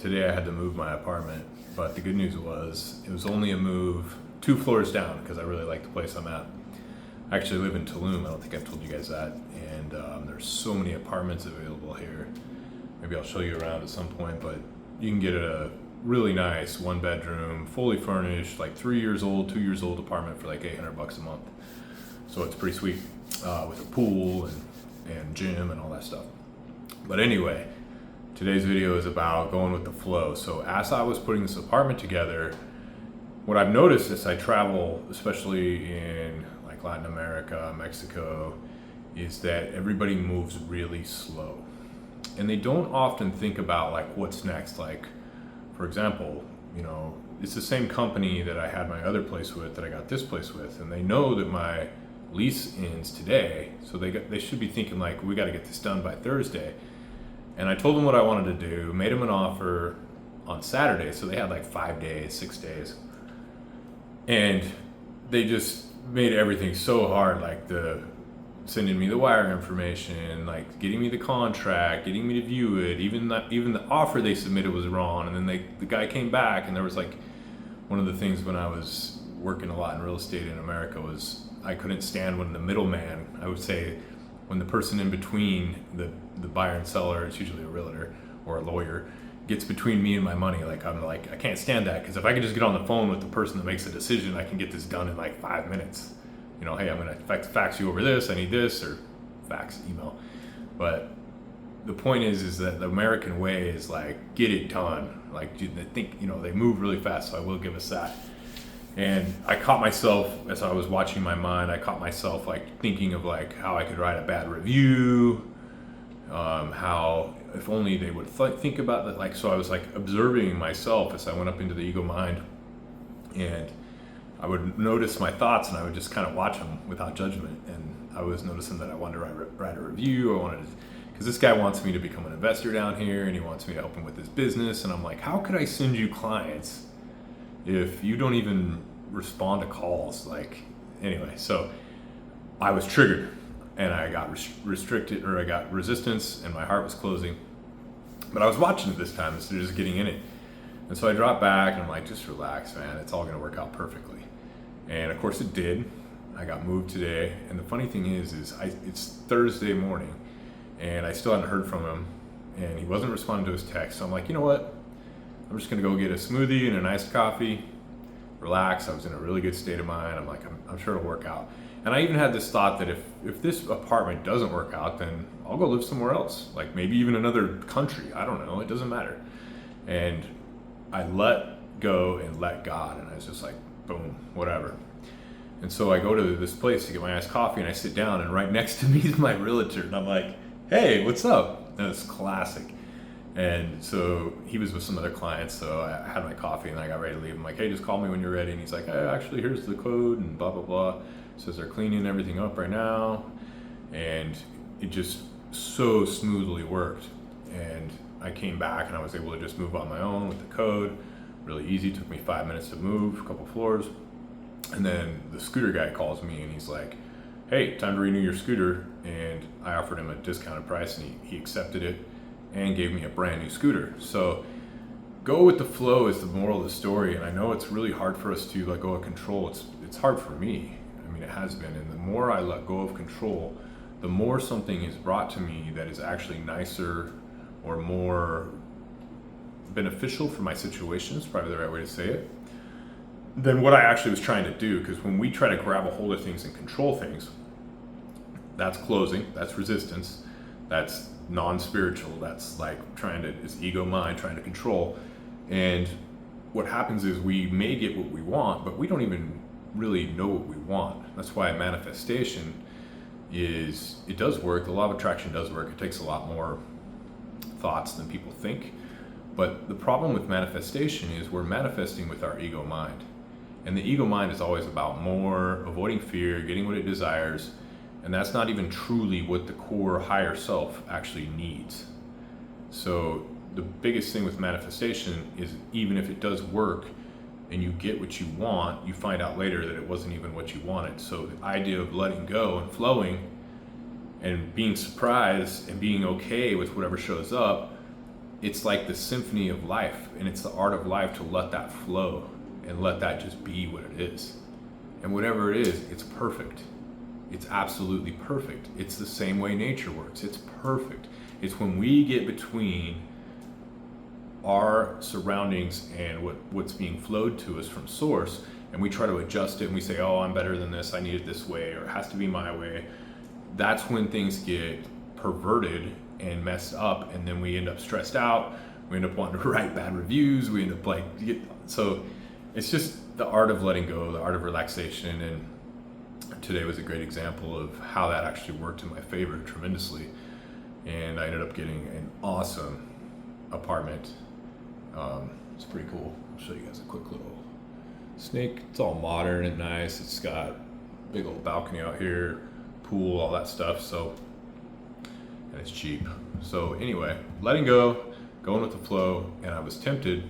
today I had to move my apartment, but the good news was it was only a move 2 floors down because I really like the place I'm at. I actually live in Tulum. I don't think I've told you guys that. And there's so many apartments available here. Maybe I'll show you around at some point, but you can get a really nice 1 bedroom, fully furnished, like 3 years old, 2 years old apartment for like $800 a month. So it's pretty sweet with a pool and gym and all that stuff. But anyway, today's video is about going with the flow. So as I was putting this apartment together, what I've noticed as I travel, especially in like Latin America, Mexico, is that everybody moves really slow. And they don't often think about like what's next. Like, for example, it's the same company that I had my other place with that I got this place with, and they know that my lease ends today, so they should be thinking like, we got to get this done by Thursday. And I told them what I wanted to do, made them an offer on Saturday, so they had like 5 days, 6 days, and they just made everything so hard, like sending me the wire information, like getting me the contract, getting me to view it. Even the offer they submitted was wrong. And then the guy came back, and there was like, one of the things when I was working a lot in real estate in America was I couldn't stand when the middleman, I would say, when the person in between the buyer and seller, it's usually a realtor or a lawyer, gets between me and my money. Like, I'm like, I can't stand that, because if I could just get on the phone with the person that makes the decision, I can get this done in like 5 minutes. Hey, I'm gonna fax you over this, I need this, or fax, email. But the point is that the American way is like, get it done. Like, they think, they move really fast, so I will give us that. And I caught myself, as I was watching my mind, I caught myself like thinking of like how I could write a bad review, how if only they would think about that. Like, so I was like observing myself as I went up into the ego mind, and I would notice my thoughts, and I would just kind of watch them without judgment. And I was noticing that I wanted to write a review. Because this guy wants me to become an investor down here, and he wants me to help him with his business. And I'm like, how could I send you clients if you don't even respond to calls? Like, anyway, so I was triggered, and I got restricted, or I got resistance, and my heart was closing. But I was watching it this time instead of just getting in it. And so I dropped back, and I'm like, just relax, man. It's all going to work out perfectly. And of course it did. I got moved today. And the funny thing is it's Thursday morning, and I still hadn't heard from him, and he wasn't responding to his text. So I'm like, you know what? I'm just going to go get a smoothie and a nice coffee, relax. I was in a really good state of mind. I'm like, I'm sure it'll work out. And I even had this thought that if this apartment doesn't work out, then I'll go live somewhere else, like maybe even another country. I don't know. It doesn't matter. And I let go and let God, and I was just like, boom, whatever. And so I go to this place to get my iced coffee, and I sit down, and right next to me is my realtor, and I'm like, hey, what's up? And it's classic. And so he was with some other clients, so I had my coffee, and I got ready to leave. I'm like, hey, just call me when you're ready. And he's like, hey, actually, here's the code, and blah, blah, blah. Says they're cleaning everything up right now. And it just so smoothly worked. And I came back, and I was able to just move on my own with the code. Really easy. Took me 5 minutes to move a couple floors. And then the scooter guy calls me, and he's like, hey, time to renew your scooter. And I offered him a discounted price, and he accepted it and gave me a brand new scooter. So go with the flow is the moral of the story. And I know it's really hard for us to let go of control. It's hard for me. I mean, it has been. And the more I let go of control, the more something is brought to me that is actually nicer or more beneficial for my situation, is probably the right way to say it, than what I actually was trying to do. Because when we try to grab a hold of things and control things, that's closing, that's resistance, that's non-spiritual, that's like it's ego mind trying to control. And what happens is we may get what we want, but we don't even really know what we want. That's why manifestation it does work. The law of attraction does work. It takes a lot more thoughts than people think. But the problem with manifestation is we're manifesting with our ego mind. And the ego mind is always about more, avoiding fear, getting what it desires. And that's not even truly what the core higher self actually needs. So the biggest thing with manifestation is, even if it does work and you get what you want, you find out later that it wasn't even what you wanted. So the idea of letting go and flowing and being surprised and being okay with whatever shows up it's like the symphony of life, and it's the art of life to let that flow and let that just be what it is. And whatever it is, it's perfect. It's absolutely perfect. It's the same way nature works. It's perfect. It's when we get between our surroundings and what's being flowed to us from source, and we try to adjust it, and we say, oh, I'm better than this, I need it this way, or it has to be my way. That's when things get perverted and messed up, and then we end up stressed out, we end up wanting to write bad reviews, we end up so it's just the art of letting go, the art of relaxation. And today was a great example of how that actually worked in my favor tremendously. And I ended up getting an awesome apartment. It's pretty cool. I'll show you guys a quick little snake. It's all modern and nice. It's got a big old balcony out here, pool, all that stuff. So, and it's cheap. So anyway, letting go, going with the flow. And I was tempted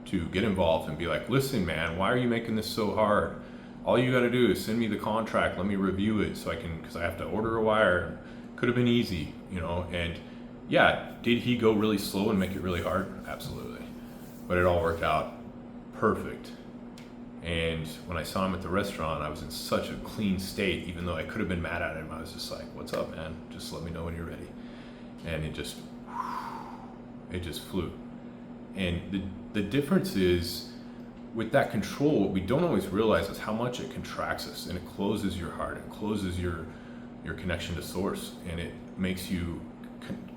to get involved and be like, listen, man, why are you making this so hard? All you got to do is send me the contract. Let me review it so I can, because I have to order a wire. Could have been easy, you know. And yeah, did he go really slow and make it really hard? Absolutely. But it all worked out perfect. And when I saw him at the restaurant, I was in such a clean state, even though I could have been mad at him. I was just like, what's up, man? Just let me know when you're ready. And it just flew. And the difference is, with that control, what we don't always realize is how much it contracts us, and it closes your heart, it closes your connection to source, and it makes you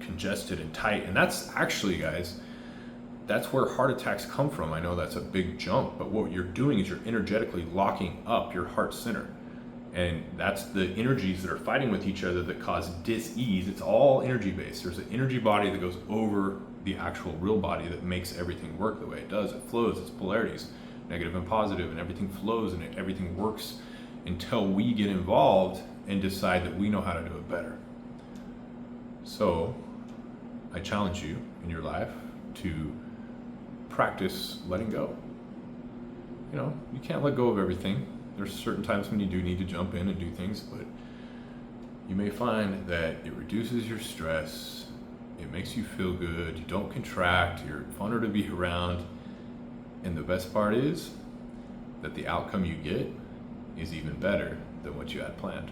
congested and tight. And that's actually, guys, that's where heart attacks come from. I know that's a big jump, but what you're doing is you're energetically locking up your heart center. And that's the energies that are fighting with each other that cause dis-ease. It's all energy based. There's an energy body that goes over the actual real body that makes everything work the way it does. It flows, it's polarities, negative and positive, and everything flows and everything works until we get involved and decide that we know how to do it better. So I challenge you in your life to practice letting go. You know, you can't let go of everything. There's certain times when you do need to jump in and do things, but you may find that it reduces your stress, it makes you feel good, you don't contract, you're funner to be around, and the best part is that the outcome you get is even better than what you had planned.